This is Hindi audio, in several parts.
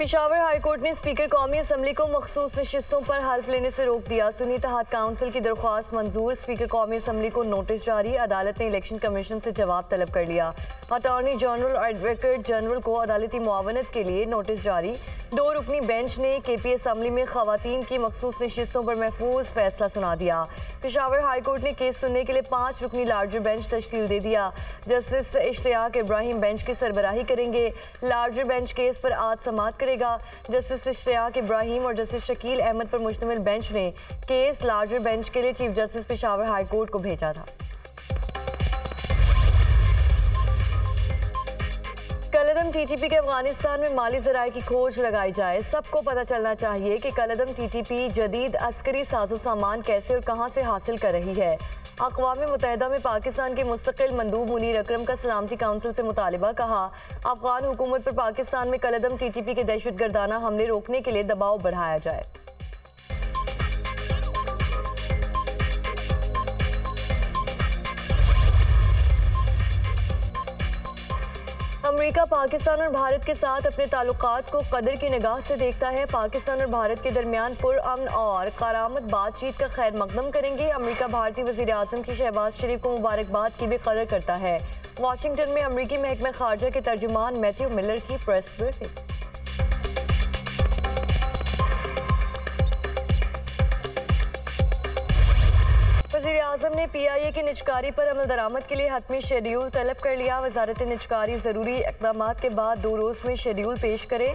पेशावर हाईकोर्ट ने स्पीकर कौमी असम्बली को मखसूस नशिस्तों पर हल्फ लेने से रोक दिया। सुन्नी इत्तेहाद काउंसिल की दरख्वास्त मंजूर, स्पीकर कौमी असम्बली को नोटिस जारी। अदालत ने इलेक्शन कमीशन से जवाब तलब कर लिया। अटॉर्नी जनरल और एडवोकेट जनरल को अदालती मुआवनत के लिए नोटिस जारी। 2 रुकनी बेंच ने केपी असम्बली में खवातीन की मखसूस नशिस्तों पर महफूज फैसला सुना दिया। पेशावर हाईकोर्ट ने केस सुनने के लिए 5 रुकनी लार्जर बेंच तश्कील दे दिया। जस्टिस इश्तियाक इब्राहिम बेंच की सरबराही करेंगे। लार्जर बेंच केस पर आज समाअत करेगा। जस्टिस इश्तियाक इब्राहिम और जस्टिस शकील अहमद पर मुश्तमिल बेंच ने केस लार्जर बेंच के लिए चीफ जस्टिस पेशावर हाईकोर्ट को भेजा था। कलअदम टीटीपी के अफगानिस्तान में माली ज़राए की खोज लगाई जाए। सबको पता चलना चाहिए कि कलअदम टीटीपी जदीद अस्करी साजो सामान कैसे और कहां से हासिल कर रही है। अक़वाम मुत्तहिदा में पाकिस्तान के मुस्तकिल मंदूब मुनीर अकरम का सलामती काउंसिल से मुतालिबा, कहा अफगान हुकूमत पर पाकिस्तान में कलअदम टीटीपी के दहशतगर्दाना हमले रोकने के लिए दबाव बढ़ाया जाए। अमेरिका पाकिस्तान और भारत के साथ अपने ताल्लुकात को कदर की निगाह से देखता है। पाकिस्तान और भारत के दरमियान पुरअमन और करामत बातचीत का खैर मकदम करेंगे। अमेरिका भारतीय वज़ीर आज़म की शहबाज शरीफ को मुबारकबाद की भी कदर करता है। वाशिंगटन में अमेरिकी महकमा खारजा के तर्जुमान मैथ्यू मिलर की प्रेस ब्रीफिंग। वज़ीर आज़म ने PIA की निजकारी पर अमल दरामद के लिए हतमी शेड्यूल तलब कर लिया। वज़ारत निजकारी ज़रूरी इक़दामात के बाद 2 रोज़ में शेड्यूल पेश करे।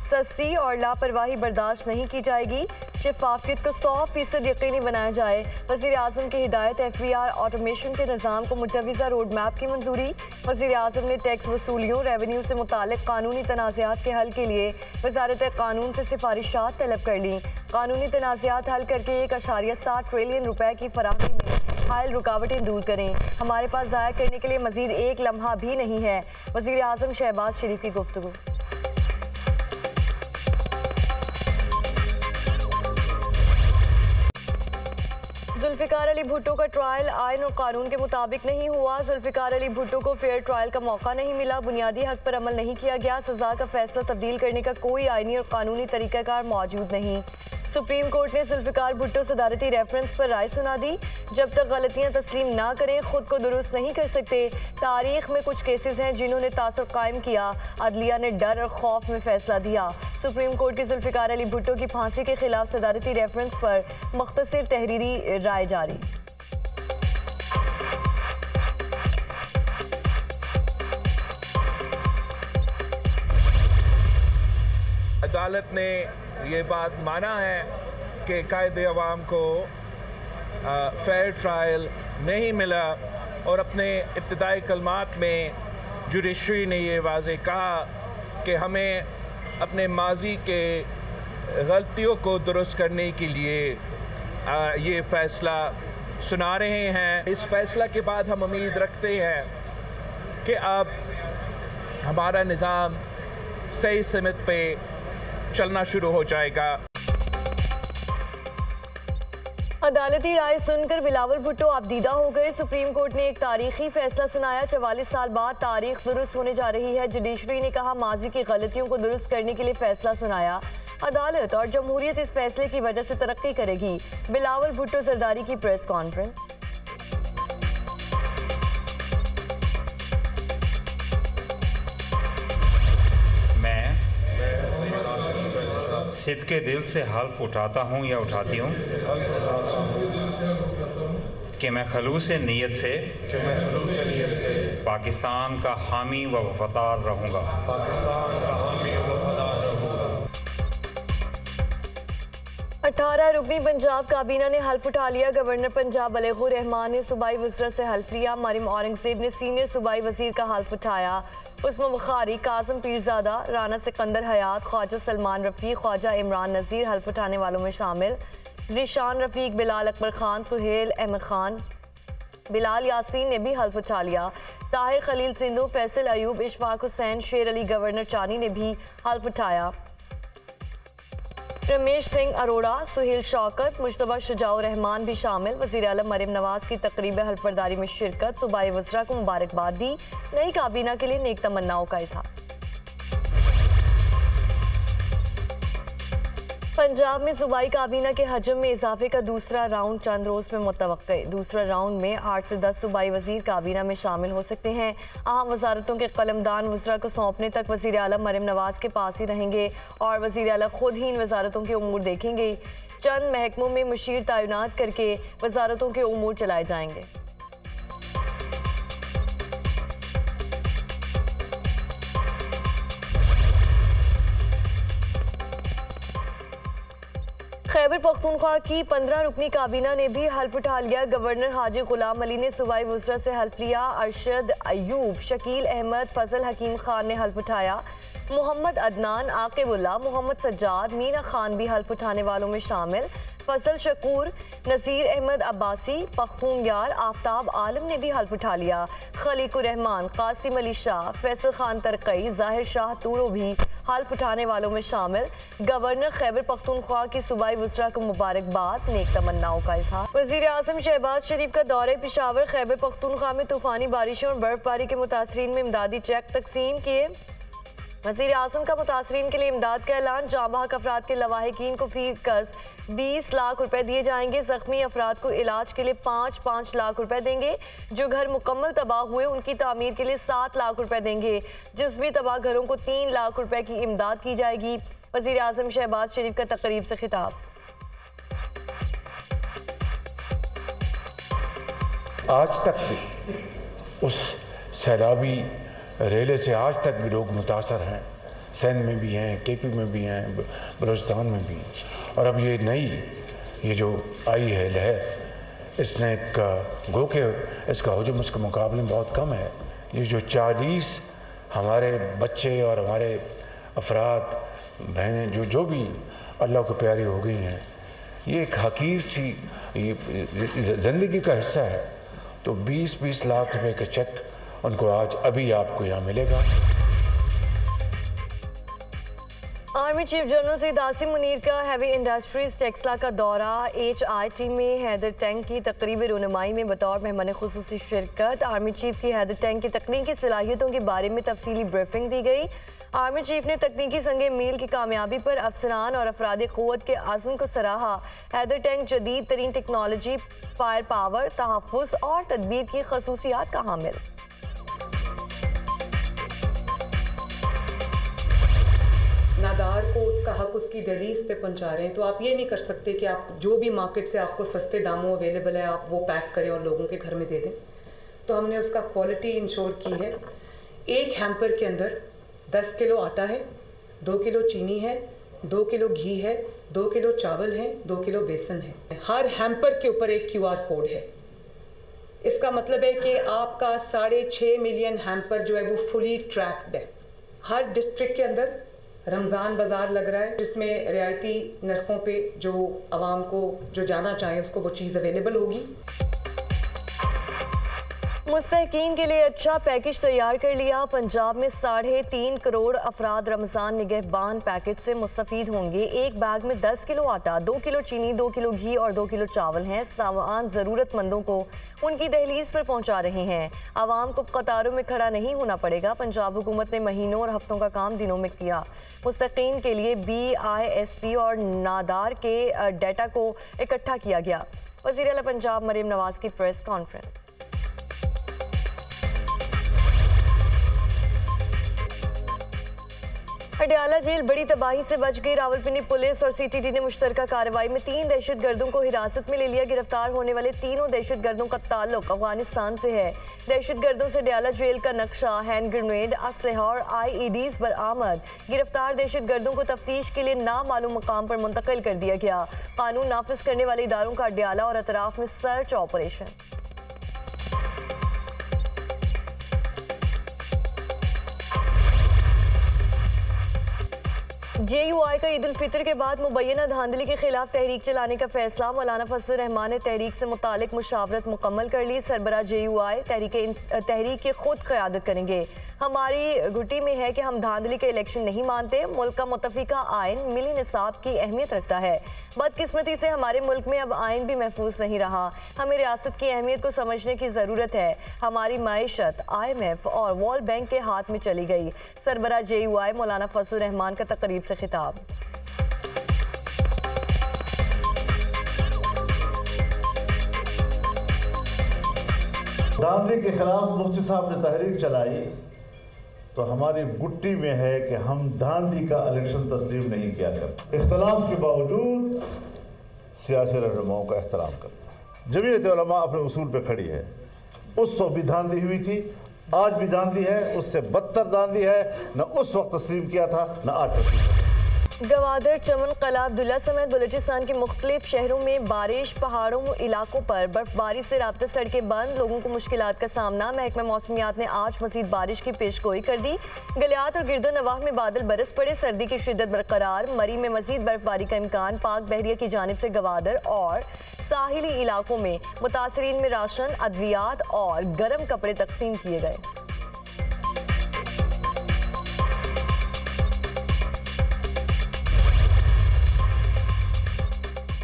सस्ती और लापरवाही बर्दाश्त नहीं की जाएगी। शफाफियत को 100% यकीनी बनाया जाए। वज़ीर आज़म की हिदायत। FBR ऑटोमेशन के निज़ाम को मुजव्वज़ा रोड मैप की मंजूरी। वज़ीर आज़म ने टैक्स वसूलियों रेवेन्यू से मुताल्लिक़ कानूनी तनाज़ात के हल के लिए वज़ारत कानून से सिफारिशात तलब कर ली। कानूनी तनाज़ात हल करके 1.7 ट्रिलियन रुपए की फराहमी में हायल रुकावटें दूर करें। हमारे पास ज़ाया करने के लिए मज़ीद एक लम्हा भी नहीं है। वज़ीर आज़म शहबाज शरीफ की गुफ्तगू। जुल्फ़िकार अली भुट्टो का ट्रायल आइन और कानून के मुताबिक नहीं हुआ। जुल्फ़िकार अली भुट्टो को फेयर ट्रायल का मौका नहीं मिला। बुनियादी हक पर अमल नहीं किया गया। सज़ा का फैसला तब्दील करने का कोई आइनी और कानूनी तरीक़ाकार मौजूद नहीं। सुप्रीम कोर्ट ने जुल्फ़िकार भुट्टो सदारती रेफरेंस पर राय सुना दी। जब तक गलतियां तस्लीम ना करें खुद को दुरुस्त नहीं कर सकते। तारीख में कुछ केसेस हैं जिन्होंने तासुर कायम किया। अदलिया ने डर और खौफ में फैसला दिया। सुप्रीम कोर्ट की जुल्फ़िकार अली भुट्टो की फांसी के खिलाफ सदारती रेफरेंस पर मुख्तसर तहरीरी राय जारी। अदालत ने ये बात माना है कि कायदे अवाम को फेयर ट्रायल नहीं मिला और अपने इब्तिदाई कलमात में जुडिशरी ने ये वाज़े कहा कि हमें अपने माजी के गलतियों को दुरुस्त करने के लिए ये फ़ैसला सुना रहे हैं। इस फ़ैसला के बाद हम उम्मीद रखते हैं कि अब हमारा निज़ाम सही सिमत पे चलना शुरू हो जाएगा। अदालती राय सुनकर बिलावल भुट्टो आबदीदा हो गए। सुप्रीम कोर्ट ने एक तारीखी फैसला सुनाया। 44 साल बाद तारीख दुरुस्त होने जा रही है। जुडिशरी ने कहा माजी की गलतियों को दुरुस्त करने के लिए फैसला सुनाया। अदालत और जमहूरियत इस फैसले की वजह से तरक्की करेगी। बिलावल भुट्टो जरदारी की प्रेस कॉन्फ्रेंस। सिद्क़े दिल से हल्फ उठाता हूँ या उठाती हूँ कि मैं खलूस नीयत से पाकिस्तान का हामी व वफादार रहूँगा। 18 रुकनी पंजाब काबीना ने हल्फ उठा लिया। गवर्नर पंजाब बलेगुर रहमान ने सूबाई वज़रा से हल्फ लिया। मरियम औरंगज़ेब ने सीनियर सूबाई वज़ीर का हल्फ उठाया। उस्मान बुखारी, कासिम पीरज़ादा, राना सिकंदर हयात, ख्वाजा सलमान रफ़ीक, ख्वाजा इमरान नज़ीर हल्फ उठाने वालों में शामिल। ज़ीशान रफ़ीक, बिलाल अकबर खान, सुहेल अहमद खान, बिलाल यासीन ने भी हल्फ उठा लिया। ताहिर खलील सिंधु, फैसल अयूब, इशफाक हुसैन, शेर अली, गवर्नर चानी ने भी हल्फ उठाया। रमेश सिंह अरोड़ा, सुहेल शौकत, मुश्तबा शुजाउर रहमान भी शामिल। वज़ीर आलम मरियम नवाज की तकरीब हल्फबरदारी में शिरकत। सूबाई वज़रा को मुबारकबाद दी। नई काबीना के लिए नेक तमन्नाओं का इज़हार। पंजाब में सूबाई काबीना के हजम में इजाफे का दूसरा राउंड चंद रोज में मुतवक्के। दूसरा राउंड में 8 से 10 सूबाई वजीर काबीना में शामिल हो सकते हैं। अहम वजारतों के कलमदान वज़रा को सौंपने तक वज़ीर आलम मरियम नवाज के पास ही रहेंगे और वज़ीर आला खुद ही इन वजारतों के उमूर देखेंगे। चंद महकमों में मुशीर तैनात करके वजारतों के उमूर चलाए जाएंगे। खैबर पख्तूनख्वा की 15 रुकनी काबीना ने भी हल्फ उठा लिया। गवर्नर हाजी गुलाम अली ने सूबाई वज़रा से हल्फ लिया। अरशद अयूब, शकील अहमद, फजल हकीम खान ने हल्फ उठाया। मोहम्मद अदनान, आकिबुल्ला, मोहम्मद सज्जाद, मीना खान भी हल्फ उठाने वालों में शामिल। फजल शकूर, नज़ीर अहमद अब्बासी, पख्तून यार आफ्ताब आलम ने भी हल्फ उठा लिया। खलीकुर रहमान, कासिम अली शाह, फैसल खान तरकई, जाहिर शाह तूरो भी हल्फ उठाने वालों में शामिल। गवर्नर खैबर पख्तूनख्वा की सूबाई वज़रा को मुबारकबाद, नेक तमन्नाओं का इज़हार। वज़ीर आज़म शहबाज शरीफ का दौरे पेशावर। खैबर पख्तूनख्वा में तूफ़ानी बारिशों और बर्फबारी के मुतासरीन में इमदादी चेक तकसीम किए। वज़ीर आज़म का मुतासरीन के लिए इमदाद का ऐलान। जाँबाहक अफराद के लवाहिकीन को फी कर्ज 20 लाख रुपए दिए जाएंगे। ज़ख्मी अफराद को इलाज के लिए 5-5 लाख रुपए देंगे। जो घर मुकम्मल तबाह हुए उनकी तामीर के लिए 7 लाख रुपए देंगे। जुज़वी तबाह घरों को 3 लाख रुपए की इमदाद की जाएगी। वज़ीर आज़म शहबाज शरीफ का तकरीब से खिताब। आज तक भी उस सैलाबी रेले से आज तक भी लोग मुतासर हैं। सिंध में भी हैं, केपी में भी हैं, बलूचिस्तान में भी। और अब ये जो आई है लहर, इसने गो के इसका हजम उसके मुकाबले में बहुत कम है। ये जो 40 हमारे बच्चे और हमारे अफराद बहनें जो भी अल्लाह को प्यारी हो गई हैं, ये एक हकीर सी ज़िंदगी का हिस्सा है। तो 20-20 लाख रुपए का चेक उनको आज अभी आपको यहाँ मिलेगा। Army chief general Syed Asim Munir का हैवी इंडस्ट्रीज टेक्सला का दौरा। HIT में हैदर टैंक की तकरीब रुनुमाई में बतौर मेहमान खुसूसी शिरकत। आर्मी चीफ की हैदर टैंक की तकनीकी सलाहियतों के बारे में तफसीली ब्रीफिंग दी गई। आर्मी चीफ ने तकनीकी संगे मील की कामयाबी पर अफसरान और अफराद क़ुव्वत के आज़म को सराहा। हैदर टैंक जदीद तरीन टेक्नोलॉजी, फायर पावर, तहफ़्फ़ुज़ और तदबीर की खसूसियात का हामिल। नादार को उसका हक उसकी दहलीज पे पहुंचा रहे हैं, तो आप ये नहीं कर सकते कि आप जो भी मार्केट से आपको सस्ते दामों अवेलेबल है आप वो पैक करें और लोगों के घर में दे दें। तो हमने उसका क्वालिटी इंश्योर की है। एक हैम्पर के अंदर 10 किलो आटा है, 2 किलो चीनी है, 2 किलो घी है, 2 किलो चावल है, 2 किलो बेसन है। हर हैम्पर के ऊपर एक QR कोड है। इसका मतलब है कि आपका 6.5 मिलियन हैम्पर जो है वो फुली ट्रैक्ड है। हर डिस्ट्रिक्ट के अंदर रमज़ान बाज़ार लग रहा है जिसमें रियायती नरखों पे जो आवाम को जो जाना चाहें उसको वो चीज़ अवेलेबल होगी। मुस्तहकीन के लिए अच्छा पैकेज तैयार कर लिया। पंजाब में 3.5 करोड़ अफराद रमज़ान निगहबान पैकेज से मुस्तफ़ीद होंगे। एक बैग में 10 किलो आटा, 2 किलो चीनी, 2 किलो घी और 2 किलो चावल हैं। सामान ज़रूरतमंदों को उनकी दहलीज पर पहुंचा रहे हैं। आवाम को कतारों में खड़ा नहीं होना पड़ेगा। पंजाब हुकूमत ने महीनों और हफ्तों का काम दिनों में किया। मुस्तहकीन के लिए BISP और नादार के डाटा को इकट्ठा किया गया। वज़ीर आला पंजाब मरियम नवाज की प्रेस कॉन्फ्रेंस। अडयाला जेल बड़ी तबाही से बच गई। रावलपिंडी पुलिस और CTD ने मुश्तरका कार्रवाई में 3 दहशतगर्दों को हिरासत में ले लिया। गिरफ्तार होने वाले तीनों दहशतगर्दों का ताल्लुक अफगानिस्तान से है। दहशतगर्दों से अडयाला जेल का नक्शा, हैंड ग्रेनेड, असलहा और IEDs बरामद। गिरफ्तार दहशतगर्दों को तफ्तीश के लिए नामालूम मकाम पर मुंतकिल कर दिया गया। कानून नाफिज करने वाले इदारों का अडयाला और अतराफ में सर्च ऑपरेशन। JUI का ईद उल फितर के बाद मुबैना धांधली के खिलाफ तहरीक चलाने का फैसला। मौलाना फजल रहमान ने तहरीक से मुतालिक मुशावरत मुकम्मल कर ली। सरबराह JUI तहरीक की खुद क़यादत करेंगे। हमारी घुटी में है कि हम धांधली के इलेक्शन नहीं मानते। मुल्क का मुतफ़िका आइन मिली निसाब की अहमियत रखता है। बदकिस्मती से हमारे मुल्क में अब आइन भी महफूज नहीं रहा। हमें रियासत की अहमियत को समझने की ज़रूरत है। हमारी माइशत IMF और वर्ल्ड बैंक के हाथ में चली गई। सरबराह JUI मौलाना फजल रहमान का तकरीब से खिताब। धांधली के खिलाफ मुफ्ती साहब ने तहरीक चलाई तो हमारी गुट्टी में है कि हम धांधली का इलेक्शन तस्लीम नहीं किया करते। इख्तलाफ के बावजूद सियासी रहनुमाओं का एहतराम करते हैं। जमीयत उलमा अपने उसूल पे खड़ी है। उस वक्त भी धांधली हुई थी, आज भी धांधली है, उससे बदतर धांधली है। न उस वक्त तस्लीम किया था न आज तस्लीम किया। गवादर, चमन, कला अब्दुल्ला समेत बलूचिस्तान के मुख्तलिफ शहरों में बारिश, पहाड़ों इलाकों पर बर्फबारी से राब्ता सड़कें बंद, लोगों को मुश्किलात का सामना। महकमा मौसमियात ने आज मजीद बारिश की पेशगोई कर दी। गलियात और गिरदो नवाह में बादल बरस पड़े, सर्दी की शिद्दत बरकरार। मरी में मजीद बर्फबारी का इम्कान। पाक बहरिया की जानिब से गवादर और साहिली इलाकों में मुतासरीन में राशन, अद्वियात और गर्म कपड़े तकसीम किए गए।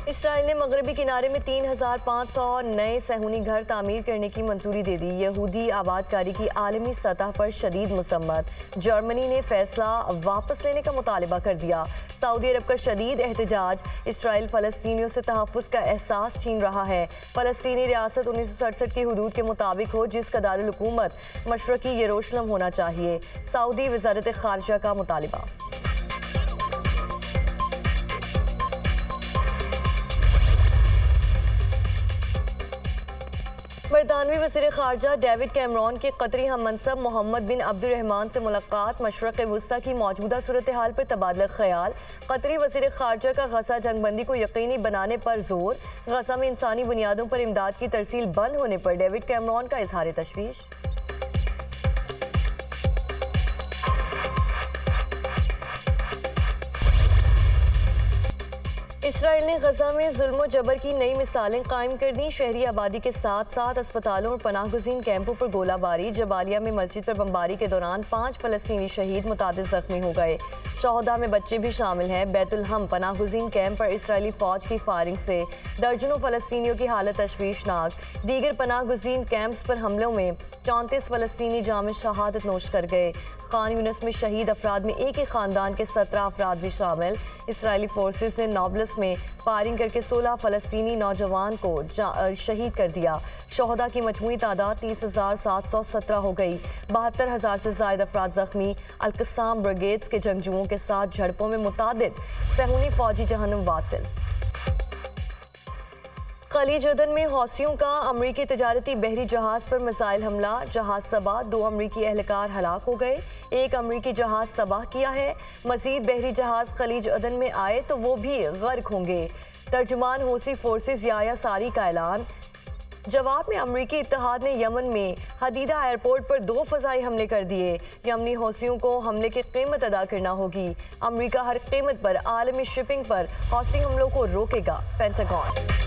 इसराइल ने मगरबी किनारे में 3,500 नए सहूनी घर तामीर करने की मंजूरी दे दी। यहूदी आबादकारी की आलमी सतह पर शदीद मुसम्मत। जर्मनी ने फैसला वापस लेने का मुतालबा कर दिया। सऊदी अरब का शदीद एहतजाज। इसराइल फ़लस्तीनियों से तहफ़्फ़ुज़ का एहसास छीन रहा है। फ़लस्तीनी रियासत 1967 की हुदूद के मुताबिक हो, जिसका दारुल हुकूमत मशरक़ी यरूशलेम होना चाहिए। सऊदी वज़ारत ख़ारिजा का मुतालबा। बरतानवी वज़ीर ख़ारिजा डेविड कैमरॉन के कतरी हम मनसब मोहम्मद बिन अब्दुर्रहमान से मुलाकात। मशरक़ वुस्ता की मौजूदा सूरत हाल पर तबादला ख्याल। कतरी वज़ीर ख़ारिजा का गज़ा जंगबंदी को यकीनी बनाने पर जोर। गज़ा में इंसानी बुनियादों पर इमदाद की तरसील बंद होने पर डेविड कैमरॉन का इजहार तशवीश। इसराइल ने गजा में जुल्म जबर की नई मिसालें कायम कर दी। शहरी आबादी के साथ साथ अस्पतालों और पनाहगुज़ीन कैंपों पर गोलाबारी। जबालिया में मस्जिद पर बमबारी के दौरान 5 फ़लस्तीनी शहीद, मुतादिद ज़ख्मी हो गए। शहदा में बच्चे भी शामिल हैं। बैतुलहम पनाहगुज़ीन कैंप पर इसराइली फ़ौज की फायरिंग से दर्जनों फ़लस्तीनियों की हालत तशवीशनाक। दीगर पनाहगुज़ीन कैंप्स पर हमलों में 34 फ़लस्तीनी जाम शहादत नोश कर गए। खान यूनिस में शहीद अफराद में एक ही ख़ानदान के 17 अफराद भी शामिल। इसराइली फोर्सेस ने नाब्लस में फायरिंग करके 16 फ़लस्तीनी नौजवान को शहीद कर दिया। शहदा की मजमूई तादाद 30,717 हो गई। 72,000 से ज़ायद अफराद ज़ख्मी। अल-क़स्साम ब्रिगेड्स के जंगजुओं के साथ झड़पों में मुतादिद सहूनी फ़ौजी जहन्नुम वासिल। खलीज अदन में हौसियों का अमरीकी तजारती बहरी जहाज़ पर मिसाइल हमला। जहाज़ तबाह, 2 अमरीकी एहलकार हलाक हो गए। एक अमरीकी जहाज़ तबाह किया है। मज़ीद बहरी जहाज़ खलीज अदन में आए तो वो भी गर्क होंगे। तर्जुमान हौसी फोर्सेस याया सारी का ऐलान। जवाब में अमरीकी इत्तेहाद ने यमन में हदीदा एयरपोर्ट पर 2 फ़ज़ाई हमले कर दिए। यमनी हौसियों को हमले की कीमत अदा करना होगी। अमरीका हर कीमत पर आलमी शिपिंग पर हौसी हमलों को रोकेगा। पेंटागन।